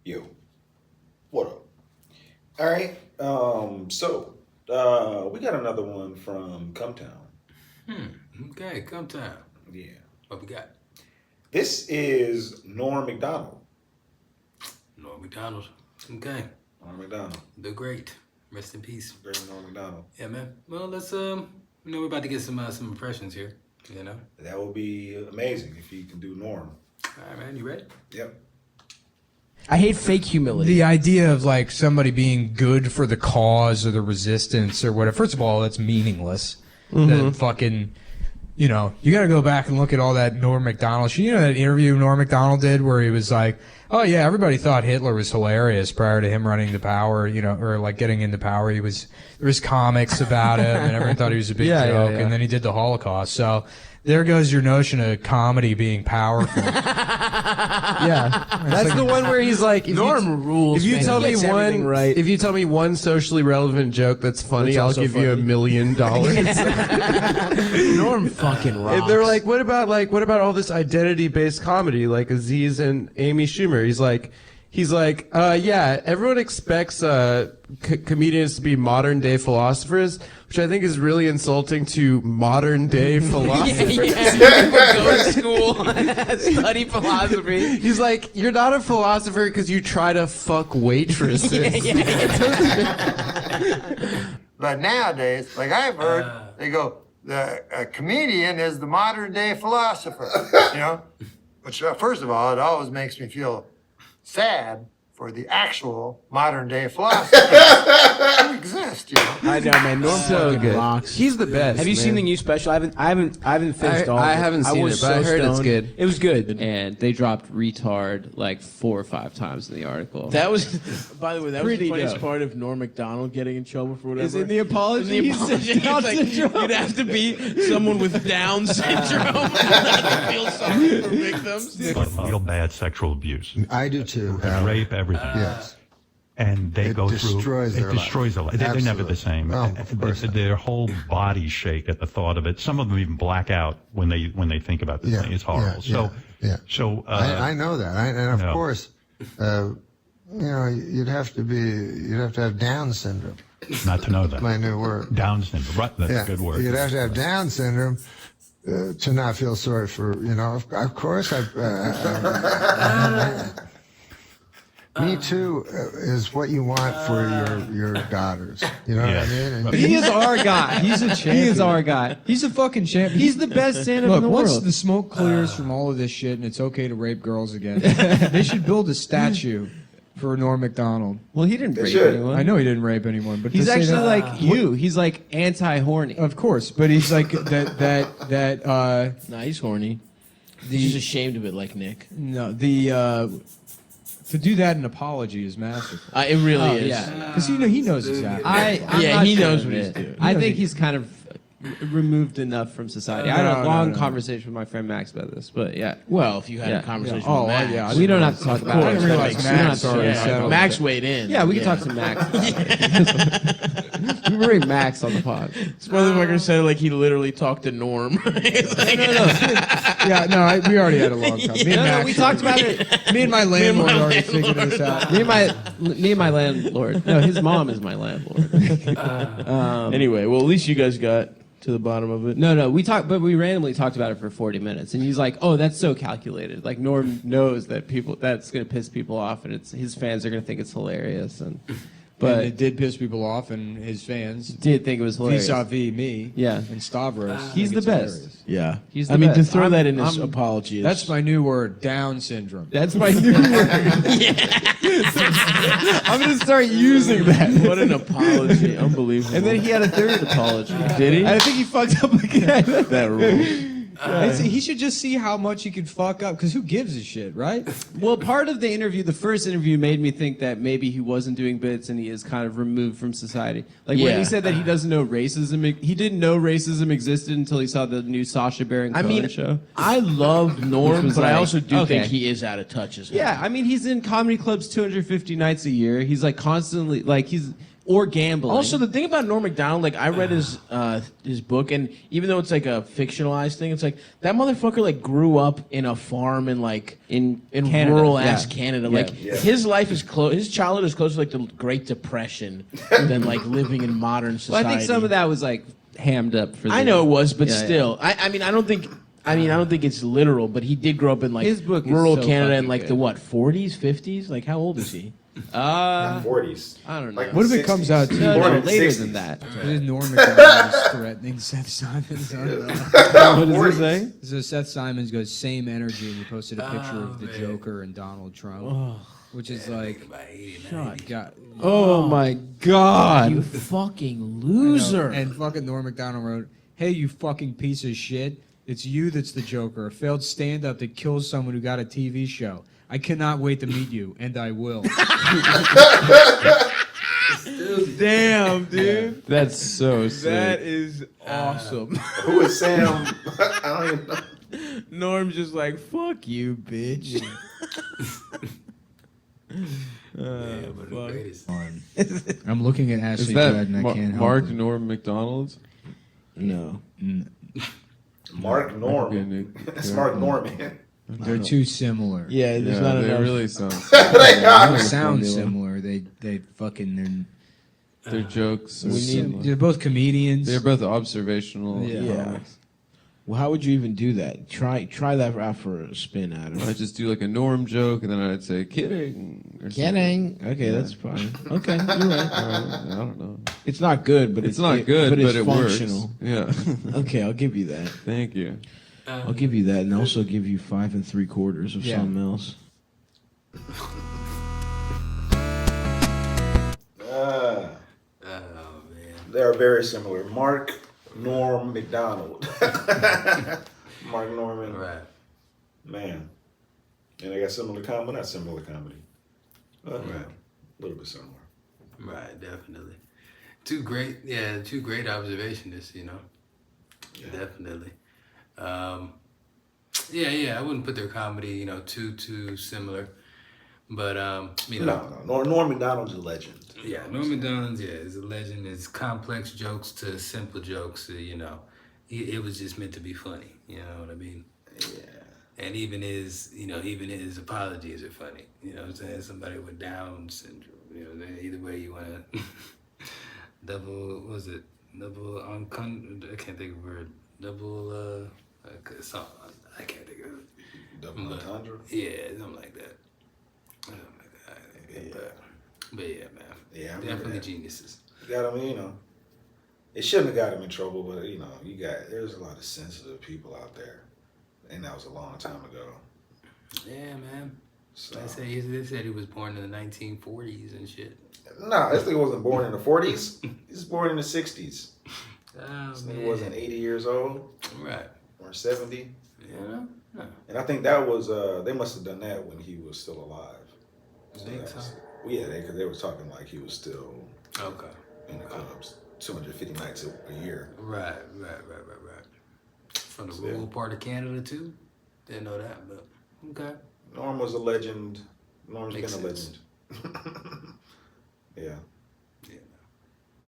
Yo, what up? All right. So we got another one from CMTOWN. Okay, CMTOWN. Yeah. What we got? This is Norm Macdonald. Norm Macdonald. Okay. Norm Macdonald. The great. Rest in peace. Great Norm Macdonald. Yeah, man. Well, let's we're about to get some impressions here. You know. That would be amazing if you can do Norm. All right, man. You ready? Yep. I hate fake humility. The idea of like somebody being good for the cause or the resistance or whatever. First of all, that's meaningless. That fucking, you know, you got to go back and look at all that Norm Macdonald shit. You know that interview Norm Macdonald did where he was like, "Oh yeah, everybody thought Hitler was hilarious prior to him running to power, you know, or like getting into power. There was comics about him, and everyone thought he was a big joke. And then he did the Holocaust. So there goes your notion of comedy being powerful. That's the one where he's like, Norm rules. If you man. tell He me gets everything one, right. if you tell me one socially relevant joke that's funny, I'll also give you $1 million. Norm fucking rocks. And they're like, what about all this identity-based comedy like Aziz and Amy Schumer? He's like, yeah, everyone expects comedians to be modern-day philosophers, which I think is really insulting to modern-day philosophers. Go to school, study philosophy. He's like, you're not a philosopher because you try to fuck waitresses. But nowadays, like I've heard, they go, a comedian is the modern day philosopher, you know? Which, first of all, it always makes me feel sad for the actual modern day philosophers who exist, you know? I know, man. Norm So fucking good. rocks. He's the best. Have you seen the man. new special? I haven't finished all. I of it. haven't seen was it, but I so heard it's stoned. good. It was good. And they dropped retard like 4 or 5 times in the article. That was, by the way, that was Pretty the funniest dope. part of Norm Macdonald getting in trouble for whatever. Is it the apology? In the He said apology, Down it's like, syndrome. you'd have to be someone with Down syndrome not to feel sorry for victims. Real bad sexual abuse, I do too. rape, everything. Yes. And they It go destroys through. their It destroys their life. They're never the Absolutely. same. Oh, of course not. Their whole bodies shake at the thought of it. Some of them even black out when they think about this Yeah, thing. It's horrible. yeah. So I know that, and of no. course, you know, you'd have to have Down syndrome. not to know that. My new word. Down syndrome. Right, that's a good word. You'd have to have Down syndrome to not feel sorry for, you know. Of course, Me Too is what you want for your daughters. You know Yes. what I mean? And He is our guy. He's a champion. He is our guy. He's a fucking champion. He's the best stand-up Look, in the once world. the smoke clears from all of this shit and it's okay to rape girls again, they should build a statue for Norm Macdonald. Well, he didn't rape should. anyone. I know he didn't rape anyone, but He's to say actually that- like you. He's like anti-horny. of course, but he's like that. Nah, he's horny. He's ashamed of it, like Nick. No, to do that in apology is masterful. It really is. yeah. Because he knows exactly. I'm Yeah, not he sure knows of what he's it. doing. I think he's kind of removed enough from society. I had a No, long no. conversation with my friend Max about this, but yeah. Well, if you had Yeah. a conversation Yeah. Oh, with Max. yeah, I We don't have to talk about I it. didn't realize makes Max sense. already Yeah. settled. Max weighed in. Yeah, we can talk to Max. We bring Max on the pod. This motherfucker said like he literally talked to Norm. He's like, Yeah, no, we already had a long time. Me and Max, we talked about it. Me and my landlord already figured this out. Me and my landlord. No, his mom is my landlord. anyway, well, at least you guys got to the bottom of it. No, we randomly talked about it for 40 minutes, and he's like, "Oh, that's so calculated." Like Norm knows that that's gonna piss people off, and his fans are gonna think it's hilarious, But but it did piss people off, and his fans did think it was hilarious. vis-a-vis me, Yeah. and Stavros. He's think the it's best. hilarious. Yeah. He's the I mean, best. to throw that in his I'm- apology. Is, That's my new word, Down syndrome. That's my new word. I'm gonna start using that. what an apology. Unbelievable. And then he had a third apology. did he? I think he fucked up again. that rule. He should just see how much he could fuck up, because who gives a shit, right? Well, part of the interview, the first interview, made me think that maybe he wasn't doing bits and he is kind of removed from society. Like when Yeah. he said that he doesn't know racism, he didn't know racism existed until he saw the new Sacha Baron Cohen show. I love Norm, Which was but I like, also do okay. think he is out of touch as hell. Yeah, I mean, he's in comedy clubs 250 nights a year. He's like constantly, like or gambling. Also, the thing about Norm Macdonald, like I read his book, and even though it's like a fictionalized thing, it's like that motherfucker like grew up in a farm in like in Canada, rural ass yeah. Canada. Yeah. Like his life is close. His childhood is closer to like the Great Depression than like living in modern well, society. I think some of that was like hammed up for. I know it was, but Yeah, still, I mean, I don't think it's literal. But he did grow up in like His book is rural so Canada in fucking like good. the what 40s, 50s. Like how old is he? 40s. I don't know. Like What if it comes out to no, Born no, in the later 60s. than that. Norm Macdonald is threatening Seth Simons? I don't know. What does he say? So Seth Simons goes, same energy, and he posted a picture of the man. Joker and Donald Trump, which is like, About 80, God, God. Oh my God! You fucking I know. loser. And fucking Norm Macdonald wrote, "Hey, you fucking piece of shit. It's you that's the Joker, a failed stand-up that kills someone who got a TV show. I cannot wait to meet you, and I will." Damn, dude. That's so sick. That is awesome. Who is Sam? I don't even know. Norm's just like, fuck you, bitch. Yeah, but the greatest. I'm looking at Is Ashley that Judd, and I can't help Mark her. Norm Macdonald? No. Mark Norman. Okay, Nick. It's Mark Norman. They're too similar. Yeah, there's Yeah, not they enough. really sound. They sound similar. They fucking Their jokes. Are We need- similar. they're both comedians. They're both observational. Yeah. comics. Well, how would you even do that? Try that out for a spin, Adam. I just do like a Norm joke, and then I'd say kidding. Or something. Kidding. Okay, that's fine. Okay, you're right. I don't know. It's not good, but It's not good, but it's it functional. works. Yeah. Okay, I'll give you that. Thank you. I'll give you that, and also give you 5 3/4 of Yeah. something else. Ah, Oh man. they are very similar. Mark Norm Macdonald. Mark Norman. Right. Man. And they got similar comedy. Not similar comedy. Right. A little bit similar. Right. Definitely. Two great observationists. You know. Yeah. Definitely. Yeah. I wouldn't put their comedy, too similar. But No. Norm Macdonald's a legend. Yeah, Norm Macdonald, is a legend. It's complex jokes to simple jokes. It was just meant to be funny. You know what I mean? Yeah. And even his apologies are funny. You know what I'm saying? Somebody with Down syndrome. Either way you want to I can't think of the word. I can't think of it. Double entendre. Yeah, something like that. But yeah, man. Yeah, I remember Definitely that. geniuses. Got him, it shouldn't have got him in trouble, but there's a lot of sensitive people out there, and that was a long time ago. Yeah, man. So They said he was born in the 1940s and shit. no, this thing wasn't born in the 40s. He was born in the 60s. Oh, This man. nigga wasn't 80 years old Right. or 70, No. and I think that was they must have done that when he was still alive. So Think that so? was- yeah, because they were talking like he was still Okay. in the clubs, 250 nights a year. Right. From the rural part of Canada too. Didn't know that, but okay. Norm was a legend. Norm's Makes been a sense. legend. Yeah.